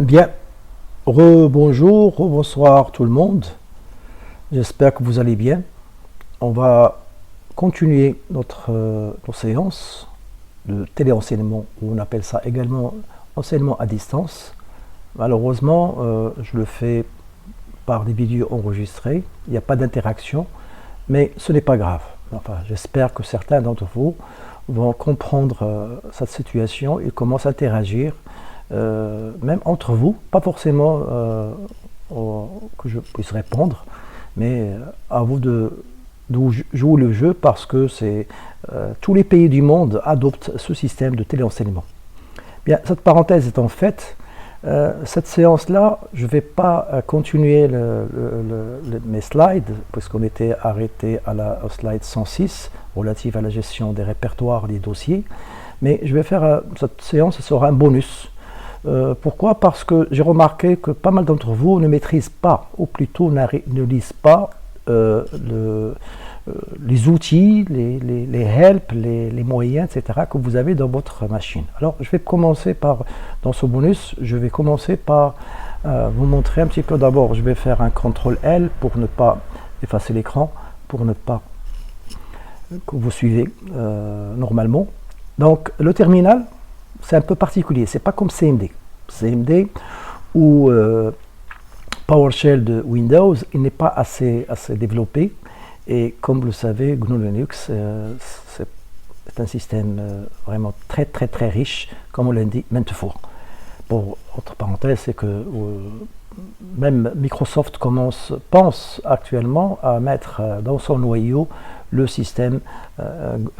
Bien, rebonjour, bonsoir tout le monde. J'espère que vous allez bien. On va continuer notre séance de téléenseignement, ou on appelle ça également enseignement à distance. Malheureusement, je le fais par des vidéos enregistrées. Il n'y a pas d'interaction, mais ce n'est pas grave. Enfin, j'espère que certains d'entre vous vont comprendre cette situation et commencent à interagir même entre vous, pas forcément que je puisse répondre, mais à vous de jouer le jeu parce que tous les pays du monde adoptent ce système de téléenseignement. Bien, cette parenthèse étant faite, cette séance-là, je ne vais pas continuer mes slides, puisqu'on était arrêté au slide 106, relative à la gestion des répertoires, des dossiers, mais je vais faire cette séance, ce sera un bonus. Pourquoi? Parce que j'ai remarqué que pas mal d'entre vous ne maîtrisent pas, ou plutôt ne lisent pas les outils, les help, les moyens, etc. que vous avez dans votre machine. Alors je vais commencer dans ce bonus, je vais commencer par vous montrer un petit peu. D'abord, je vais faire un CTRL L pour ne pas effacer l'écran, pour ne pas que vous suivez normalement. Donc le terminal, c'est un peu particulier, c'est pas comme CMD. CMD ou PowerShell de Windows, il n'est pas assez développé, et comme vous le savez, GNU Linux c'est un système vraiment très riche, comme on l'a dit maintes fois. Pour autre parenthèse, c'est que même Microsoft pense actuellement à mettre dans son noyau le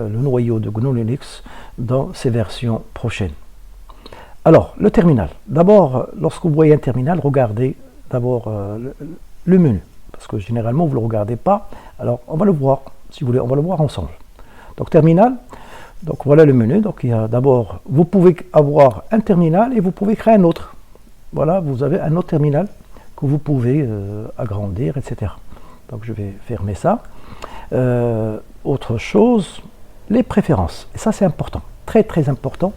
noyau de GNU Linux dans ses versions prochaines. Alors, le terminal. D'abord, lorsque vous voyez un terminal, regardez d'abord le menu, parce que généralement, vous ne le regardez pas. Alors, on va le voir, si vous voulez, on va le voir ensemble. Donc, terminal, donc voilà le menu. Donc, il y a d'abord, vous pouvez avoir un terminal et vous pouvez créer un autre. Voilà, vous avez un autre terminal que vous pouvez agrandir, etc. Donc, je vais fermer ça. Autre chose, les préférences. Et ça, c'est important, très important.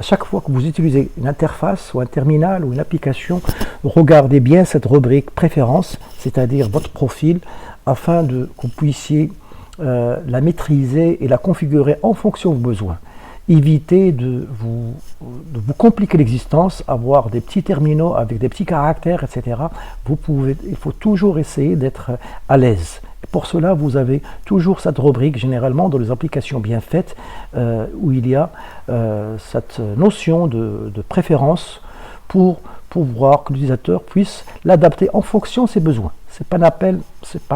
Chaque fois que vous utilisez une interface ou un terminal ou une application, regardez bien cette rubrique préférences, c'est-à-dire votre profil, afin que vous puissiez la maîtriser et la configurer en fonction de vos besoins. Évitez de vous compliquer l'existence, avoir des petits terminaux avec des petits caractères, etc. Il faut toujours essayer d'être à l'aise. Pour cela, vous avez toujours cette rubrique, généralement dans les applications bien faites, où il y a cette notion de préférence pour pouvoir que l'utilisateur puisse l'adapter en fonction de ses besoins. Ce n'est pas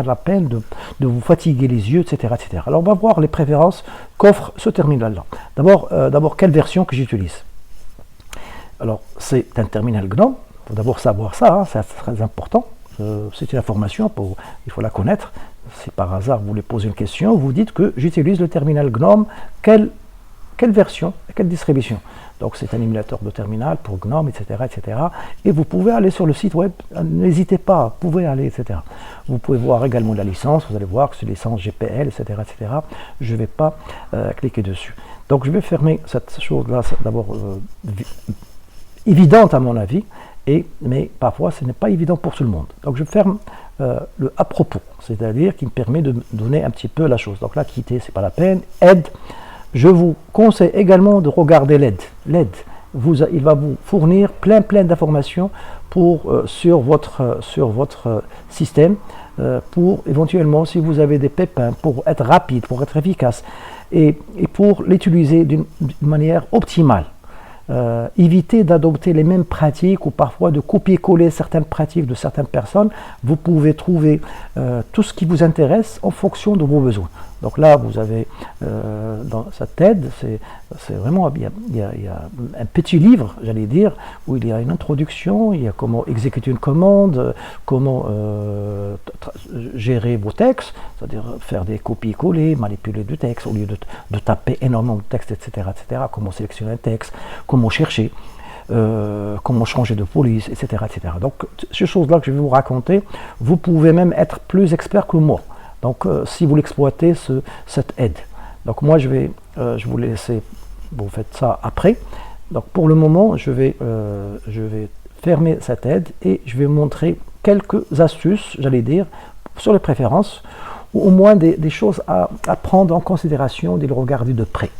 la peine de vous fatiguer les yeux, etc., etc. Alors, on va voir les préférences qu'offre ce terminal-là. D'abord, quelle version que j'utilise? Alors, c'est un terminal GNOME. Il faut d'abord savoir ça, hein, c'est très important. C'est une information, il faut la connaître. Si par hasard vous voulez poser une question, vous dites que j'utilise le terminal GNOME, quelle version, quelle distribution. Donc c'est un émulateur de terminal pour GNOME, etc., etc. Et vous pouvez aller sur le site web, n'hésitez pas, vous pouvez aller, etc. Vous pouvez voir également la licence, vous allez voir que c'est licence GPL, etc., etc. Je ne vais pas cliquer dessus. Donc je vais fermer cette chose-là, d'abord évidente à mon avis, mais parfois ce n'est pas évident pour tout le monde. Donc je ferme le à propos, c'est-à-dire qui me permet de donner un petit peu la chose. Donc là, quitter, c'est pas la peine. Aide, je vous conseille également de regarder l'aide. L'aide, il va vous fournir plein d'informations sur votre système, pour éventuellement, si vous avez des pépins, pour être rapide, pour être efficace, et pour l'utiliser d'une manière optimale. Évitez d'adopter les mêmes pratiques ou parfois de copier-coller certaines pratiques de certaines personnes. Vous pouvez trouver tout ce qui vous intéresse en fonction de vos besoins. Donc là, vous avez dans cette aide, c'est vraiment, il y a un petit livre, j'allais dire, où il y a une introduction, il y a comment exécuter une commande, comment gérer vos textes, c'est-à-dire faire des copier-coller, manipuler du texte au lieu de taper énormément de texte, etc., etc., comment sélectionner un texte, comment chercher, comment changer de police, etc., etc. Donc, ces choses-là que je vais vous raconter, vous pouvez même être plus expert que moi. Donc, si vous l'exploitez, cette aide. Donc, moi, je vous laisser, vous faites ça après. Donc, pour le moment, je vais fermer cette aide et je vais vous montrer quelques astuces, j'allais dire, sur les préférences, ou au moins des choses à prendre en considération, de le regarder de près.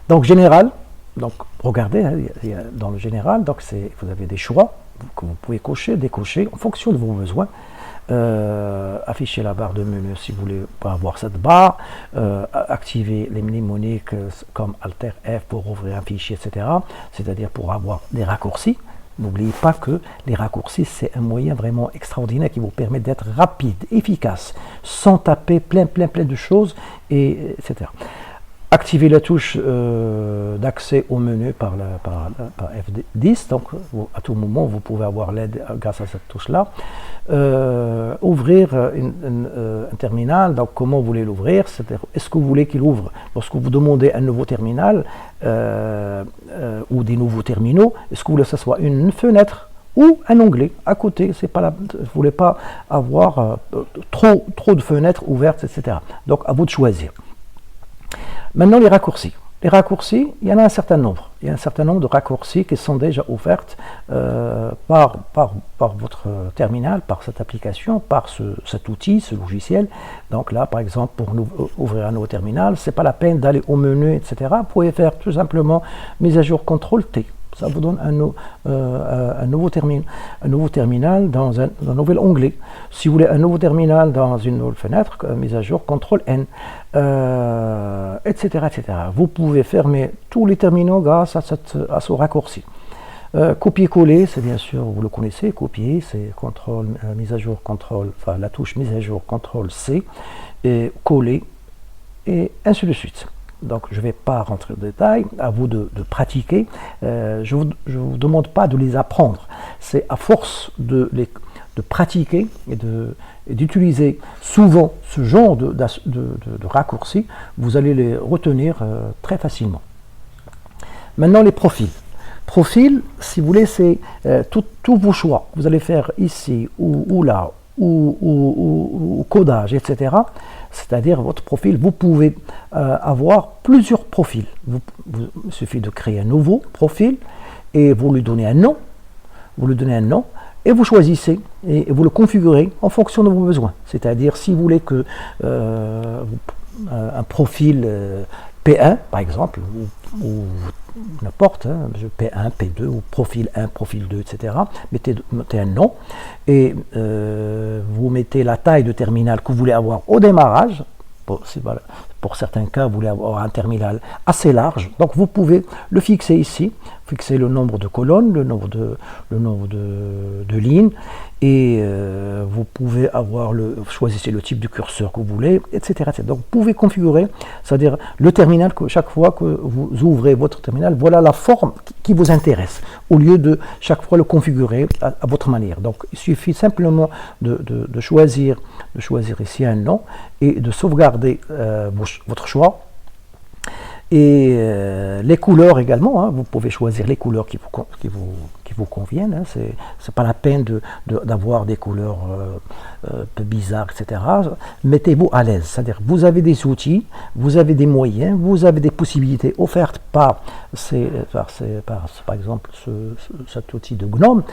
Donc général, donc regardez, hein, dans le général, donc vous avez des choix que vous pouvez cocher, décocher en fonction de vos besoins. Afficher la barre de menu si vous voulez pas avoir cette barre, activer les mnémoniques comme Alter F pour ouvrir un fichier, etc. C'est-à-dire pour avoir des raccourcis. N'oubliez pas que les raccourcis, c'est un moyen vraiment extraordinaire qui vous permet d'être rapide, efficace, sans taper plein de choses, etc. Activez la touche d'accès au menu par F10, donc à tout moment vous pouvez avoir l'aide grâce à cette touche-là. Ouvrir un terminal, donc comment vous voulez l'ouvrir, est-ce que vous voulez qu'il ouvre lorsque vous demandez un nouveau terminal ou des nouveaux terminaux, est-ce que vous voulez que ce soit une fenêtre ou un onglet à côté, vous ne voulez pas avoir trop de fenêtres ouvertes, etc. Donc à vous de choisir. Maintenant, les raccourcis. Les raccourcis, il y en a un certain nombre. Il y a un certain nombre de raccourcis qui sont déjà offerts par votre terminal, par cette application, par cet outil, ce logiciel. Donc là, par exemple, pour ouvrir un nouveau terminal, ce n'est pas la peine d'aller au menu, etc. Vous pouvez faire tout simplement mise à jour CTRL-T. Ça vous donne un nouveau terminal dans un nouvel onglet. Si vous voulez un nouveau terminal dans une nouvelle fenêtre, mise à jour CTRL-N, etc., etc. Vous pouvez fermer tous les terminaux grâce à ce raccourci. Copier-coller, c'est bien sûr, vous le connaissez, copier, c'est mise à jour CTRL, enfin la touche mise à jour CTRL-C, et coller, et ainsi de suite. Donc je ne vais pas rentrer dans le détail, à vous de pratiquer. Je ne vous demande pas de les apprendre. C'est à force de pratiquer et d'utiliser souvent ce genre de raccourcis, vous allez les retenir très facilement. Maintenant les profils. Profil, si vous voulez, c'est tous vos choix. Vous allez faire ici ou là, ou codage, etc. C'est-à-dire votre profil, vous pouvez avoir plusieurs profils. Il suffit de créer un nouveau profil et vous lui donnez un nom. Et vous choisissez et vous le configurez en fonction de vos besoins. C'est-à-dire si vous voulez que un profil P1 par exemple, ou n'importe, hein, P1, P2, ou profil 1, profil 2, etc. Mettez un nom et vous mettez la taille de terminal que vous voulez avoir au démarrage. Pour certains cas, vous voulez avoir un terminal assez large, donc vous pouvez le fixer ici, fixer le nombre de colonnes, le nombre de lignes, et vous pouvez choisissez le type de curseur que vous voulez, etc. Donc vous pouvez configurer, c'est-à-dire le terminal, que chaque fois que vous ouvrez votre terminal, voilà la forme qui vous intéresse, au lieu de chaque fois le configurer à votre manière. Donc il suffit simplement de choisir ici un nom et de sauvegarder votre choix. Et les couleurs également, hein, vous pouvez choisir les couleurs qui vous conviennent. Hein, c'est pas la peine d'avoir des couleurs un peu bizarres, etc. Mettez-vous à l'aise, c'est-à-dire vous avez des outils, vous avez des moyens, vous avez des possibilités offertes par exemple cet outil de GNOME,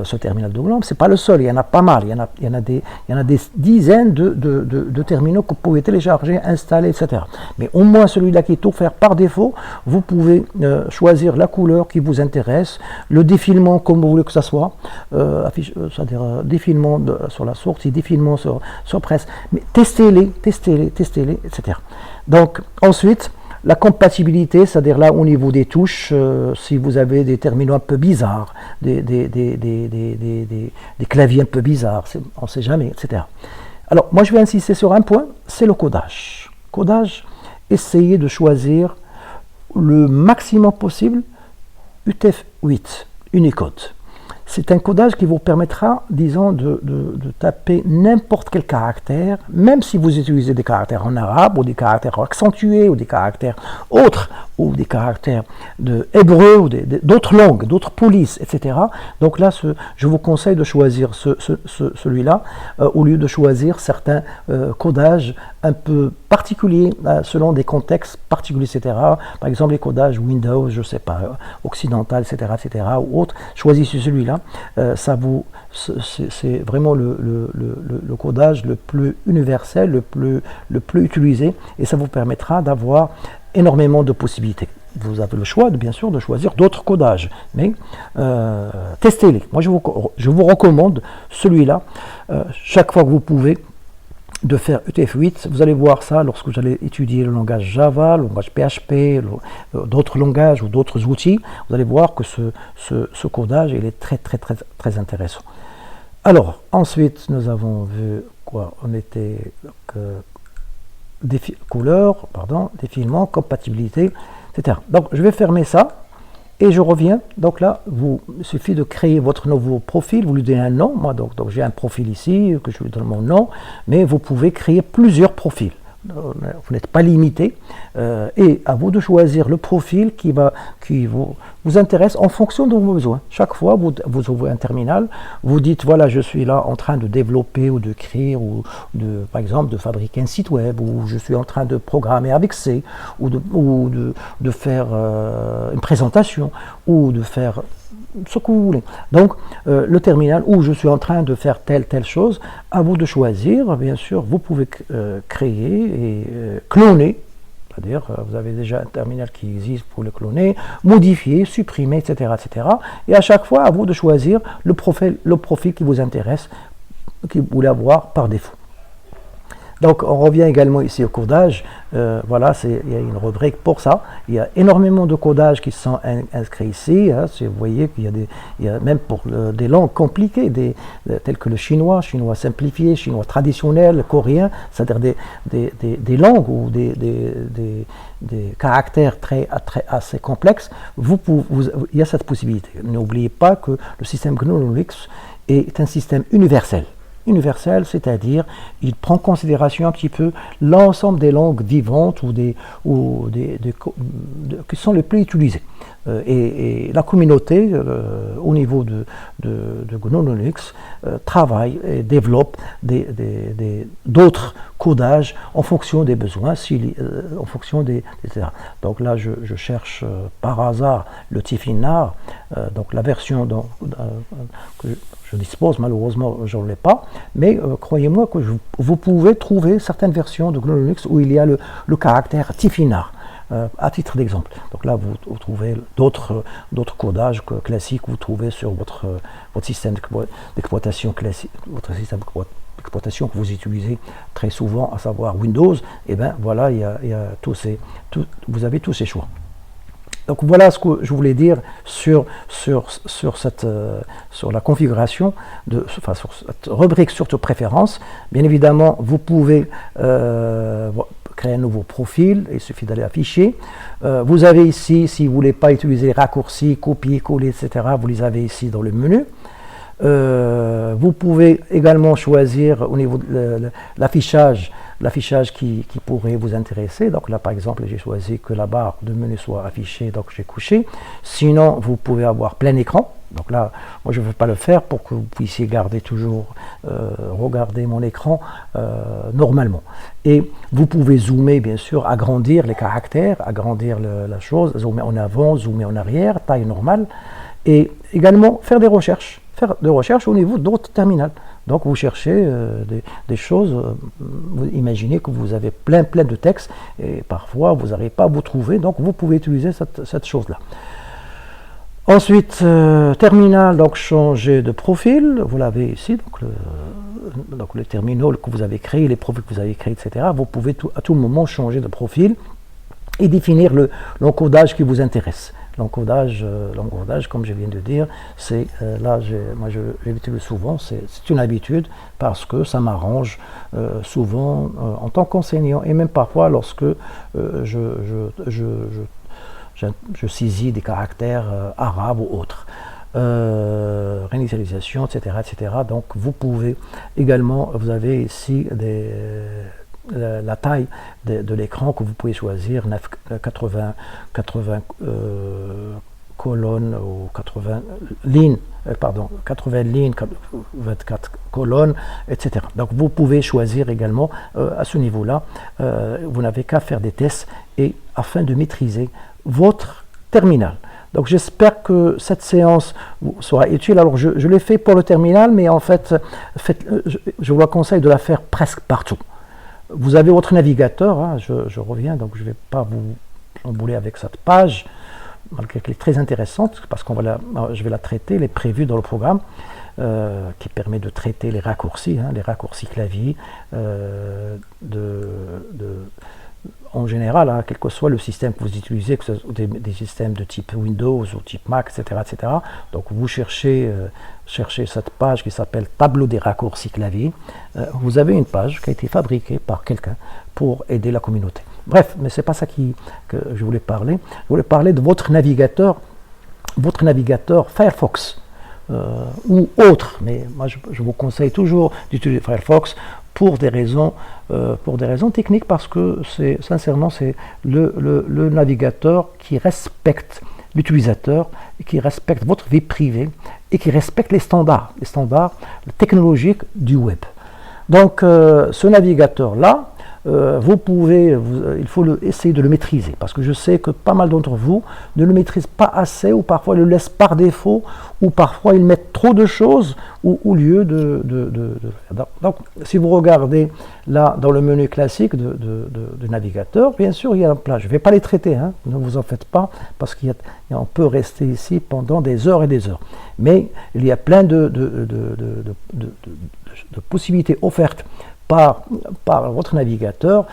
ce terminal de GNOME. C'est pas le seul, il y en a pas mal, il y en a des dizaines de terminaux que vous pouvez télécharger, installer, etc. Mais au moins celui-là qui est offert par défaut, vous pouvez choisir la couleur qui vous intéresse, le défilement comme vous voulez que ça soit, c'est-à-dire défilement sur la sortie, défilement sur presse, mais testez-les, etc. Donc ensuite, la compatibilité, c'est-à-dire là au niveau des touches, si vous avez des terminaux un peu bizarres, des claviers un peu bizarres, on ne sait jamais, etc. Alors moi je vais insister sur un point, c'est le codage. Codage, essayez de choisir le maximum possible UTF-8, Unicode. C'est un codage qui vous permettra, disons, de taper n'importe quel caractère, même si vous utilisez des caractères en arabe, ou des caractères accentués, ou des caractères autres, ou des caractères de hébreu, ou d'autres langues, d'autres polices, etc. Donc là, je vous conseille de choisir celui-là, au lieu de choisir certains codages un peu particuliers selon des contextes particuliers, etc. Par exemple, les codages Windows, je ne sais pas, occidental, etc., ou autre. Choisissez celui-là. C'est vraiment le codage le plus universel, le plus utilisé, et ça vous permettra d'avoir énormément de possibilités. Vous avez le choix, bien sûr, de choisir d'autres codages, mais testez-les. Moi, je vous recommande celui-là. Chaque fois que vous pouvez, de faire UTF-8, vous allez voir ça lorsque vous allez étudier le langage Java, le langage PHP, d'autres langages ou d'autres outils. Vous allez voir que ce codage, il est très intéressant. Alors, ensuite, nous avons vu quoi? On était couleur, défilement, compatibilité, etc. Donc, je vais fermer ça. Et je reviens, donc là, il suffit de créer votre nouveau profil, vous lui donnez un nom, moi donc j'ai un profil ici, que je lui donne mon nom, mais vous pouvez créer plusieurs profils. Vous n'êtes pas limité, et à vous de choisir le profil qui vous intéresse en fonction de vos besoins. Chaque fois, vous ouvrez un terminal, vous dites, voilà, je suis là en train de développer ou de créer, par exemple, de fabriquer un site web, ou je suis en train de programmer avec C, ou de faire une présentation, ou de faire ce que vous voulez. Donc, le terminal où je suis en train de faire telle chose, à vous de choisir. Bien sûr, vous pouvez créer et cloner, c'est-à-dire vous avez déjà un terminal qui existe pour le cloner, modifier, supprimer, etc., etc. Et à chaque fois, à vous de choisir le profil qui vous intéresse, que vous voulez avoir par défaut. Donc, on revient également ici au codage. Voilà, il y a une rubrique pour ça. Il y a énormément de codages qui sont inscrits ici. Hein. Vous voyez qu'il y a même pour des langues compliquées, telles que le chinois simplifié, chinois traditionnel, coréen, c'est-à-dire des langues ou des caractères assez complexes. Il y a cette possibilité. N'oubliez pas que le système GNU Linux est un système universel. Universel, c'est-à-dire il prend en considération un petit peu l'ensemble des langues vivantes qui sont les plus utilisées. Et la communauté, au niveau de GNU Linux, travaille et développe d'autres codages en fonction des besoins, en fonction etc. Donc là, je cherche par hasard le Tifinagh, donc la version que je dispose, malheureusement je ne l'ai pas, mais croyez-moi que vous pouvez trouver certaines versions de GNU Linux où il y a le caractère Tifinagh. À titre d'exemple. Donc là, vous trouvez d'autres codages classiques que vous trouvez sur votre système d'exploitation classique, votre système d'exploitation que vous utilisez très souvent, à savoir Windows. Et bien voilà, vous avez tous ces choix. Donc voilà ce que je voulais dire sur la configuration, sur cette rubrique sur tes préférences. Bien évidemment, vous pouvez créer un nouveau profil, il suffit d'aller afficher. Vous avez ici, si vous ne voulez pas utiliser les raccourcis, copier, coller, etc., vous les avez ici dans le menu. Vous pouvez également choisir au niveau de l'affichage qui pourrait vous intéresser. Donc là, par exemple, j'ai choisi que la barre de menu soit affichée, donc j'ai couché. Sinon, vous pouvez avoir plein écran. Donc là, moi je ne veux pas le faire pour que vous puissiez regarder mon écran normalement. Et vous pouvez zoomer, bien sûr, agrandir les caractères, agrandir la chose, zoomer en avant, zoomer en arrière, taille normale. Et également faire des recherches au niveau d'autres terminals. Donc vous cherchez des choses, vous imaginez que vous avez plein de textes et parfois vous n'arrivez pas à vous trouver, donc vous pouvez utiliser cette chose-là. Ensuite, terminal, donc changer de profil, vous l'avez ici, donc le terminal que vous avez créé, les profils que vous avez créés, etc. Vous pouvez à tout moment changer de profil et définir l'encodage qui vous intéresse. L'encodage, comme je viens de dire, c'est là, moi je l'utilise souvent, c'est une habitude parce que ça m'arrange souvent en tant qu'enseignant et même parfois lorsque je saisis des caractères arabes ou autres. Réinitialisation, etc., etc. Donc vous pouvez également, vous avez ici la taille de l'écran que vous pouvez choisir, 80 colonnes ou 80 lignes, 80 lignes, 24 colonnes, etc. Donc vous pouvez choisir également à ce niveau-là, vous n'avez qu'à faire des tests et afin de maîtriser votre terminal. Donc j'espère que cette séance sera utile. Alors je l'ai fait pour le terminal, mais en fait, je vous conseille de la faire presque partout. Vous avez votre navigateur, hein, je reviens, donc je ne vais pas vous chambouler avec cette page, malgré qu'elle est très intéressante, parce je vais la traiter, elle est prévue dans le programme, qui permet de traiter les raccourcis clavier, en général, hein, quel que soit le système que vous utilisez, que ce soit des systèmes de type Windows ou type Mac, etc. etc. Donc vous cherchez cette page qui s'appelle Tableau des raccourcis clavier. Vous avez une page qui a été fabriquée par quelqu'un pour aider la communauté. Bref, mais ce n'est pas ça que je voulais parler. Je voulais parler de votre navigateur Firefox ou autre. Mais moi, je vous conseille toujours d'utiliser Firefox pour des raisons techniques, parce que sincèrement c'est le navigateur qui respecte l'utilisateur, qui respecte votre vie privée et qui respecte les standards technologiques du web. Donc ce navigateur là, il faut essayer de le maîtriser, parce que je sais que pas mal d'entre vous ne le maîtrisent pas assez, ou parfois le laissent par défaut, ou parfois ils mettent trop de choses au lieu de faire. Donc si vous regardez là dans le menu classique de navigateur, bien sûr il y a un plat. Je ne vais pas les traiter, hein, ne vous en faites pas, parce qu'on peut rester ici pendant des heures et des heures. Mais il y a plein de possibilités offertes par votre navigateur.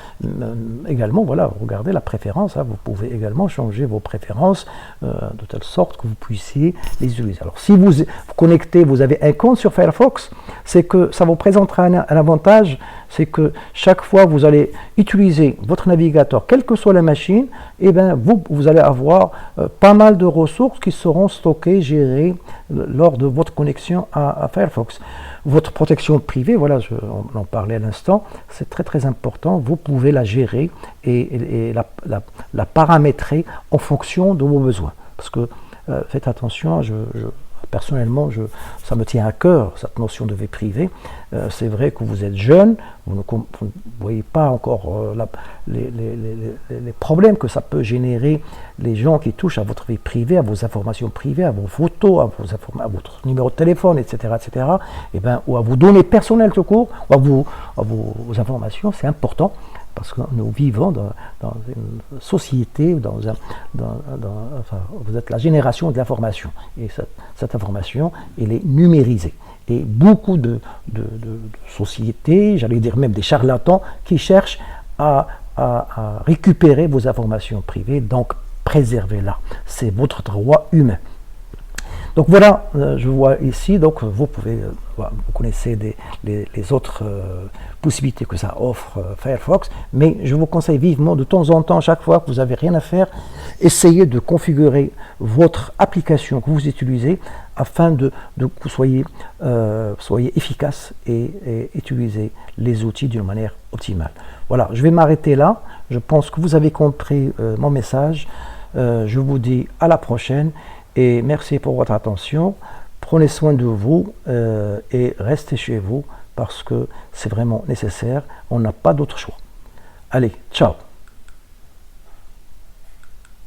Également, voilà, regardez la préférence, hein, vous pouvez également changer vos préférences de telle sorte que vous puissiez les utiliser. Alors si vous connectez, vous avez un compte sur Firefox, c'est que ça vous présentera un avantage, c'est que chaque fois vous allez utiliser votre navigateur, quelle que soit la machine, et bien vous allez avoir pas mal de ressources qui seront stockées, gérées lors de votre connexion à Firefox. Votre protection privée, voilà, on en parlait à l'instant, c'est très très important. Vous pouvez la gérer et la paramétrer en fonction de vos besoins. Parce que faites attention, personnellement, ça me tient à cœur, cette notion de vie privée. C'est vrai que vous êtes jeune, vous ne voyez pas encore les problèmes que ça peut générer, les gens qui touchent à votre vie privée, à vos informations privées, à vos photos, à votre numéro de téléphone, etc., etc., et ben, ou à vos données personnelles tout court, ou à vos informations. C'est important, parce que nous vivons dans une société, enfin, vous êtes la génération de l'information, et cette information, elle est numérisée. Et beaucoup de sociétés, j'allais dire même des charlatans, qui cherchent à récupérer vos informations privées, donc préservez-la. C'est votre droit humain. Donc voilà, je vois ici, donc vous connaissez les autres possibilités que ça offre Firefox, mais je vous conseille vivement, de temps en temps, chaque fois que vous n'avez rien à faire, essayez de configurer votre application que vous utilisez afin que vous soyez efficace et utiliser les outils d'une manière optimale. Voilà, je vais m'arrêter là. Je pense que vous avez compris mon message. Je vous dis à la prochaine. Et merci pour votre attention. Prenez soin de vous et restez chez vous, parce que c'est vraiment nécessaire. On n'a pas d'autre choix. Allez, ciao!